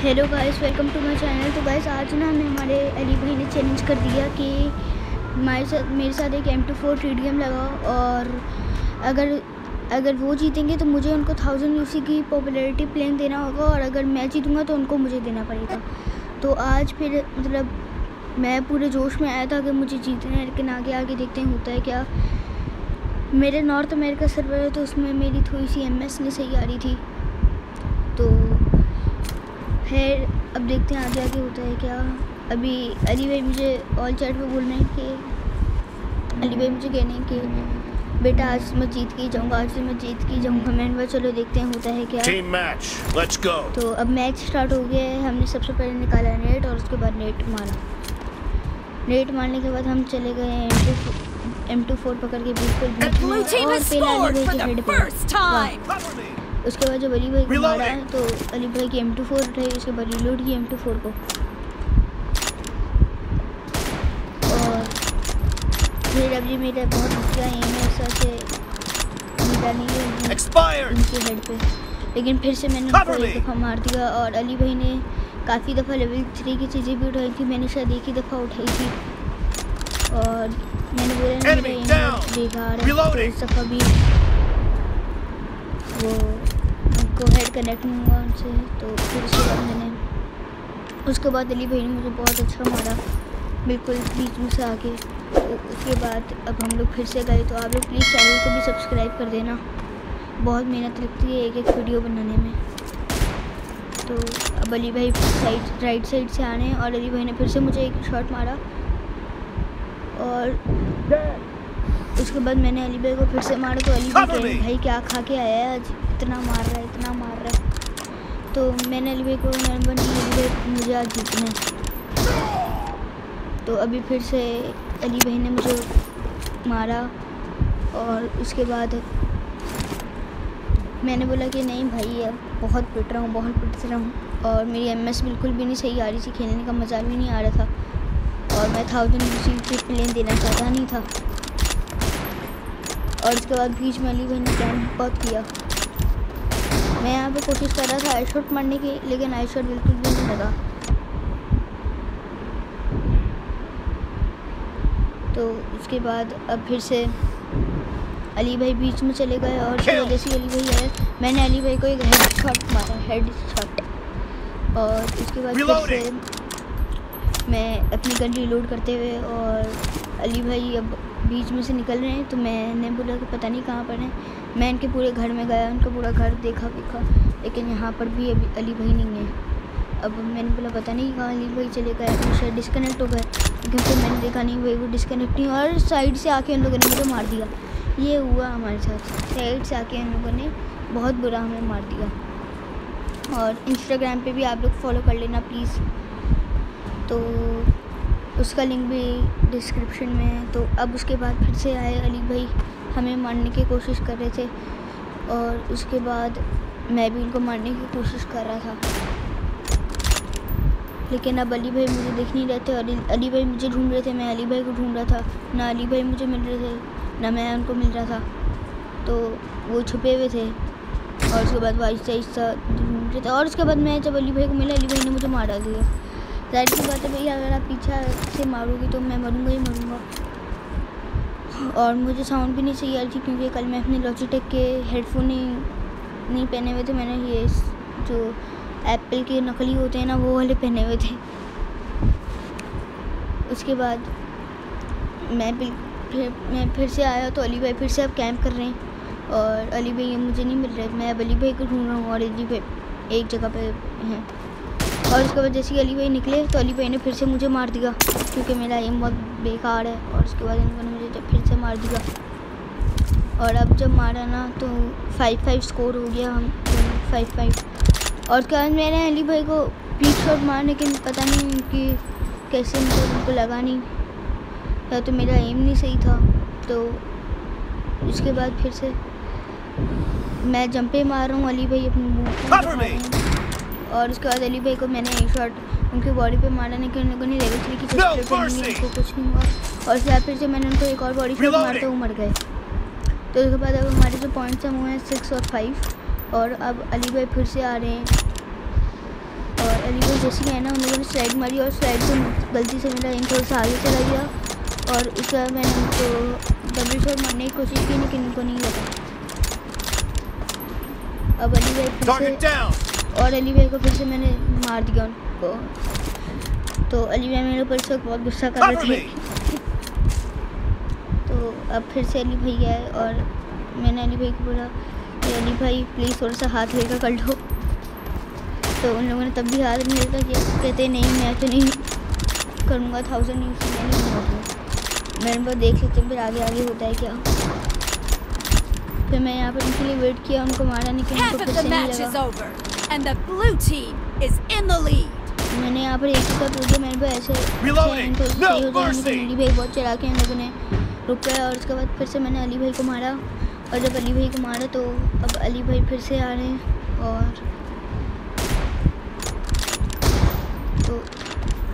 Hello guys, welcome to my channel. तो guys आज ना हमें हमारे अली भाई ने चैलेंज कर दिया कि मेरे साथ एक M24 TDM लगाओ और अगर वो जीतेंगे तो मुझे उनको 1000 UC की पॉपुलैरिटी प्लेन देना होगा और अगर मैं जीतूँगा तो उनको मुझे देना पड़ेगा। तो आज फिर मतलब मैं पूरे जोश में आया था कि मुझे जीतना है, लेकिन आगे देखते हैं होता है क्या। मेरे नॉर्थ अमेरिका सर्वर है तो उसमें मेरी थोड़ी सी MS नहीं सही आ रही थी, तो फिर अब देखते हैं आगे होता है क्या। अभी अली भाई मुझे ऑल चैट पे बोल रहे हैं कि अली भाई मुझे कह रहे हैं कि बेटा आज मैं जीत के ही जाऊँगा, आज से मैं जीत के ही जाऊँगा। मैंने बोला चलो देखते हैं होता है क्या। Team match, let's go. तो अब मैच स्टार्ट हो गया है। हमने सबसे पहले निकाला नेट और उसके बाद नेट मारा। नेट मारने के बाद हम चले गए M24 पकड़ के बिल्कुल बीच में और पहला अली भाई की हेड पे। उसके बाद जब अली भाई को मारा तो अली भाई की M24 उठाई, उसके बाद रिलोड की M24 को और फिर अभी मेरा बहुत अच्छा एम है, ऐसा से मिला नहीं है इनके हेड पे, लेकिन फिर से मैंने उनको एक दफ़ा मार दिया। और अली भाई ने काफ़ी दफ़ा लेवल 3 की चीज़ें भी उठाई थी, मैंने शायद एक ही दफ़ा उठाई थी और मैंने बोला ना मेरा एम बेकार है, तो इस दफ़ा भी वो उनको हेड कनेक्ट नहीं हुआ उनसे। तो फिर उसके बाद अली भाई ने मुझे बहुत अच्छा मारा बिल्कुल बीच में से आके। तो उसके बाद अब हम लोग फिर से गए। तो आप लोग प्लीज़ चैनल को भी सब्सक्राइब कर देना, बहुत मेहनत लगती है एक वीडियो बनाने में। तो अब अली भाई राइट साइड से आने और अली भाई ने फिर से मुझे एक शॉट मारा और उसके बाद मैंने अली भाई को फिर से मारा। तो अली भाई क्या खा के आया है आज, इतना मार रहा है। तो मैंने अली भाई को अली भाई मुझे आज जीतना है। तो अभी फिर से अली भाई ने मुझे मारा और उसके बाद मैंने बोला कि नहीं भाई अब बहुत पिट रहा हूँ और मेरी MS बिल्कुल भी नहीं सही आ रही थी, खेलने का मज़ा भी नहीं आ रहा था और मैं 1000 UC की प्लेन देना चाहता नहीं था। और उसके बाद बीच में अली भाई ने प्लान बहुत किया। मैं यहाँ पे कोशिश कर रहा था आई शॉट मारने की, लेकिन आई शॉट बिल्कुल भी नहीं लगा। तो उसके बाद अब फिर से अली भाई बीच में चले गए और जैसे अली भाई आए मैंने अली भाई को एक हेड शॉट मारा और उसके बाद फिर से मैं अपनी गन रिलोड करते हुए और अली भाई अब बीच में से निकल रहे हैं। तो मैंने बोला कि पता नहीं कहाँ पर हैं। मैं इनके पूरे घर में गया, उनका पूरा घर देखा, लेकिन यहाँ पर भी अभी अली भाई नहीं है। अब मैंने बोला पता नहीं कहाँ अली भाई चले गए, तो शायद डिस्कनेक्ट हो गए, लेकिन फिर मैंने देखा नहीं भाई वो डिस्कनेक्ट नहीं और साइड से आके उन लोगों ने मुझे मार दिया। ये हुआ हमारे साथ, साइड से आके उन लोगों ने बहुत बुरा हमें मार दिया। और इंस्टाग्राम पे भी आप लोग फॉलो कर लेना प्लीज़, तो उसका लिंक भी डिस्क्रिप्शन में है। तो अब उसके बाद फिर से आए अली भाई, हमें मारने की कोशिश कर रहे थे और उसके बाद मैं भी उनको मारने की कोशिश कर रहा था, लेकिन अब अली भाई मुझे देख नहीं रहे थे और अली भाई मुझे ढूंढ रहे थे। मैं अली भाई को ढूंढ रहा था, ना अली भाई मुझे मिल रहे थे ना मैं उनको मिल रहा था। तो वो छुपे हुए थे और उसके बाद आहिस्ता ढूंढ रहे थे और उसके बाद मैं जब अली भाई को मिला अली भाई ने मुझे मारा दिया। जाहिर सी बात है भैया, अगर आप पीछे से मारोगी तो मैं मरूंगा ही मरूंगा। और मुझे साउंड भी नहीं सही आ रही थी क्योंकि कल मैं अपने लॉजिटेक के हेडफोन नहीं पहने हुए थे। मैंने ये जो एप्पल के नकली होते हैं ना वो वाले पहने हुए थे। उसके बाद मैं फिर से आया तो अली भाई फिर से अब कैंप कर रहे हैं और अली भाई मुझे नहीं मिल रहे। मैं अब अली भाई को ढूंढ रहा हूँ और अली भाई एक जगह पे हैं। और उसके बाद जैसे ही अली भाई निकले तो अली भाई ने फिर से मुझे मार दिया क्योंकि मेरा एम बहुत बेकार है। और उसके बाद इन्होंने मुझे जब फिर से मार दिया और अब जब मारा ना तो 5-5 स्कोर हो गया, हम 5-5। और उसके बाद मैंने अली भाई को पीक शॉट मारा, लेकिन पता नहीं कि कैसे उनको लगा नहीं, या तो मेरा एम नहीं सही था। तो उसके बाद फिर से मैं जंपे मार रहा हूँ, अली भाई अपने मुँह पे मार रहे हैं और उसके बाद अली भाई को मैंने एक शॉट उनके बॉडी पे मारा, लेकिन उन लोगों ने लेवल 3 की उनको कुछ नहीं हुआ। और उसके बाद फिर से मैंने उनको एक और बॉडी शॉट मारा तो वो मर गए। तो उसके बाद अब हमारे जो पॉइंट्स हैं वो हैं 6 और 5 और अब अली भाई फिर से आ रहे हैं और अली भाई जैसे कि है ना, उन लोगों ने स्लाइड मारी और स्लाइड से गलती से मेरा थोड़ा सा आगे चला गया और उसके बाद मैंने उनको डबल शॉट मारने की कोशिश की लेकिन उनको नहीं लगा। अब अली भाई फिर से और अली भाई को फिर से मैंने मार दिया उनको। तो अली भाई मेरे ऊपर से बहुत गुस्सा कर रहे थे। तो अब फिर से अली भाई आए और मैंने अली भाई को बोला कि अली भाई प्लीज़ थोड़ा सा हाथ लेकर कर लो। तो उन लोगों ने तब भी हाथ नहीं लेकर किया, कहते नहीं मैं तो नहीं करूँगा 1000 यूज़ मैं नहीं मारूँगा। मैंने बहुत देख लेते फिर आगे आगे होता है क्या। फिर मैं यहाँ पर उनके लिए वेट किया, उनको मारा नहीं कि उनको फिर से नहीं लगा। मैंने यहाँ पर एक का टूट दिया। मैंने ऐसे अली भाई बहुत चला के इन लोगों ने रुक गया और उसके बाद फिर से मैंने अली भाई को मारा। और जब अली भाई को मारा तो अब अली भाई फिर से आ रहे हैं और तो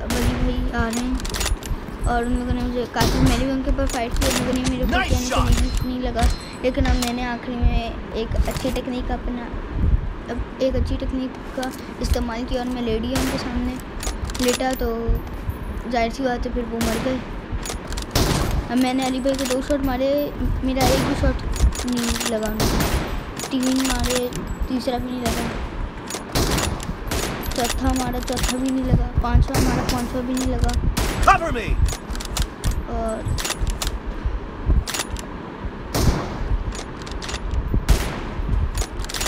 अब अली भाई आ रहे हैं और उन लोगों ने मुझे काफ़ी, मैंने भी उनके ऊपर फाइट की, उन लोगों ने मेरे ऊपर नहीं लगा। लेकिन अब मैंने आखिरी में एक अच्छी टेक्निक का इस्तेमाल किया और मैं लेट गया उनके सामने लेटा। तो जाहिर सी बात है फिर वो मर गए। अब मैंने अली भाई को 2 शॉट मारे, मेरा एक भी शॉट नहीं लगा उनको। 3 मारे, तीसरा भी नहीं लगा। चौथा मारा, चौथा भी नहीं लगा। 5वां मारा, 5वां भी नहीं लगा। और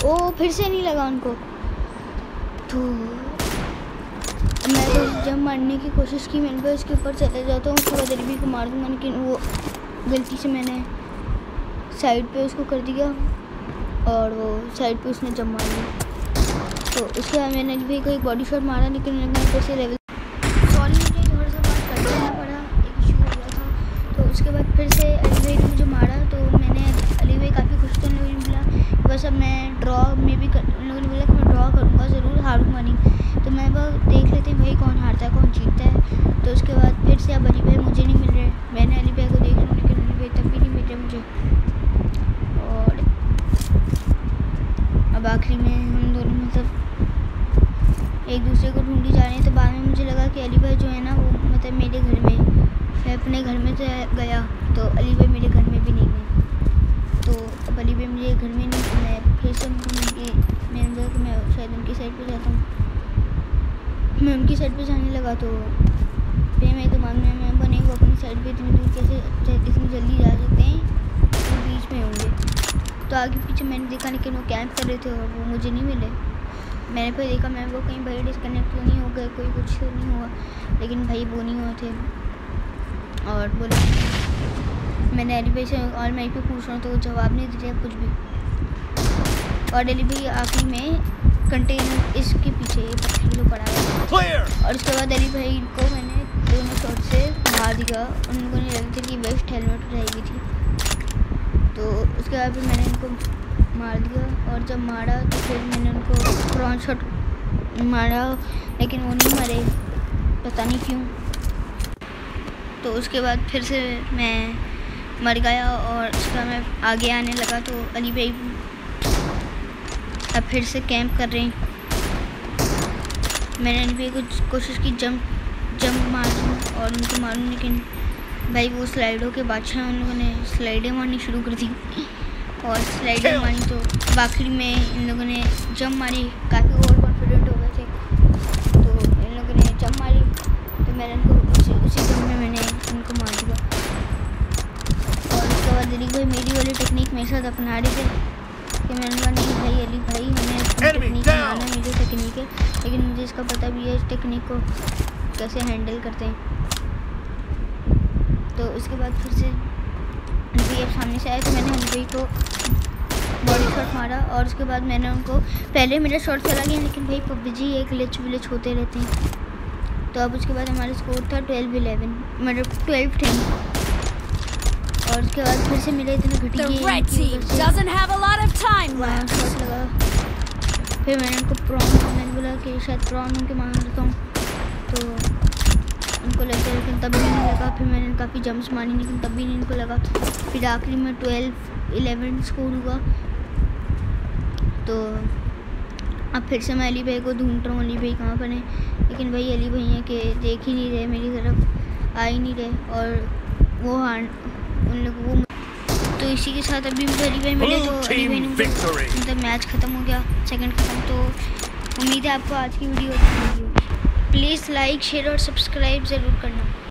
ओ फिर से नहीं लगा उनको। तो मैं तो जब मारने की कोशिश की, मैंने कहा इसके ऊपर चले जाता हूँ, उसके बाद अली भाई को मार दूँगा, लेकिन वो गलती से मैंने साइड पे उसको कर दिया और वो साइड पे उसने जंप मार दिया। तो उसके बाद मैंने अली भाई को एक बॉडी शॉट मारा, लेकिन मैंने फिर से लेवल सॉरी मुझे थोड़ा सा बात कर देना पड़ा, एक इशू हो गया था। तो उसके बाद फिर से अली भाई ने मुझे मारा। तो मैंने अली भाई काफ़ी खुश थे, उन लोगों ने बोला बस अब मैं ड्रॉ में भी उन लोगों ने बोला कि मैं ड्रॉ करूँगा ज़रूर, हारूँगा नहीं। तो मैं वो देख लेते हैं भाई कौन हारता है कौन जीतता है। तो उसके बाद फिर से अब अली भाई मुझे नहीं मिल रहे। मैंने अली भाई को देख लिया लेकिन अली भाई तब भी नहीं मिल रहे मुझे। और अब आखिरी में हम दोनों मतलब एक दूसरे को ढूंढी जा रहे हैं। तो बाद में मुझे लगा कि अली भाई जो है ना वो मतलब मेरे घर में, मैं अपने घर में तो गया तो अली भाई मेरे घर में भी नहीं गए। तो अब अली भाई मेरे घर में नहीं, तो मैं फिर से मैंने बोला कि मैं शायद उनकी साइड पे जाता हूँ। मैं उनकी साइड पे जाने लगा तो फिर मेरे दिमाग में मैं बने वो अपनी साइड पे इतनी दूर कैसे इतनी जल्दी जा सकते हैं, वो बीच में होंगे। तो आगे पीछे मैंने देखा लेकिन वो कैंप कर रहे थे और वो मुझे नहीं मिले। मैंने फिर देखा मैं वो कहीं भाई डिस्कनेक्ट तो नहीं हो गए, कोई कुछ नहीं हुआ, लेकिन भाई वो नहीं हुए थे। और बोले मैंने अली भाई से और मैं पे पूछ रहा हूँ तो वो जवाब नहीं दे रहे कुछ भी। और अली भाई आखिरी में कंटेनर इसके पीछे पत्थर पड़ा हुआ और उसके बाद अली भाई को मैंने दोनों शॉट से मार दिया। उन लोगों ने लगी थी कि वेस्ट हेलमेट रहेगी थी। तो उसके बाद फिर मैंने इनको मार दिया और जब मारा तो फिर मैंने उनको क्रॉन शॉट मारा लेकिन वो नहीं मरे, पता नहीं क्यों। तो उसके बाद फिर से मैं मर गया और उसका मैं आगे आने लगा तो अली भाई अब फिर से कैंप कर रहे हैं। मैंने अली भाई को कोशिश की जंप मारूं और उनको मारूं, लेकिन भाई वो स्लाइडों के बादशाह, उन लोगों ने स्लाइडें मारनी शुरू कर दी और स्लाइडें मारी तो आखिरी में इन लोगों ने जंप मारी। काफ़ी ओवर कॉन्फिडेंट हो गए थे तो इन लोगों ने जंप मारी तो मैंने उनको उसी जंप में मैंने उनको मार दिया। और उसके बाद अली भाई मेरी वाली टेक्निक मेरे साथ अपना रहे थे कि मैंने कहा नहीं भाई अली भाई मैंने टेक्निक माना, मेरी टेक्निक है, लेकिन मुझे इसका पता भी है इस टेक्निक को कैसे हैंडल करते हैं। तो उसके बाद फिर से अली अब सामने से आए तो मैंने अली भाई को बॉडी शॉट मारा और उसके बाद मैंने उनको, पहले मेरा शॉट चला गया लेकिन भाई पबजी एक ग्लिच विलिच होते रहते हैं। तो अब उसके बाद हमारा स्कोर था 12-11, मतलब 12-10 और उसके बाद फिर से मेरा इतना घटी गया शॉट लगा। फिर मैंने उनको मैंने बोला कि शायद प्रॉन उनके मार लेता हूँ तो उनको लगा, लेकिन तब भी नहीं लगा। फिर मैंने काफ़ी जंप्स मारी लेकिन तब भी नहीं इनको लगा। फिर आखिरी में 12-11 स्कोर हुआ। तो अब फिर से मैं अली भाई को ढूंढ रहा हूँ, अली भाई कहाँ पर हैं, लेकिन भाई अली भैया के देख ही नहीं रहे, मेरी तरफ आ ही नहीं रहे और वो उन लोग वो। तो इसी के साथ अभी मुझे अली भाई मिले, तो अली भाई ने मतलब मैच ख़त्म हो गया, सेकंड ख़त्म। तो उम्मीद है आपको आज की वीडियो अच्छी लगी होगी। प्लीज़ लाइक शेयर और सब्सक्राइब ज़रूर करना।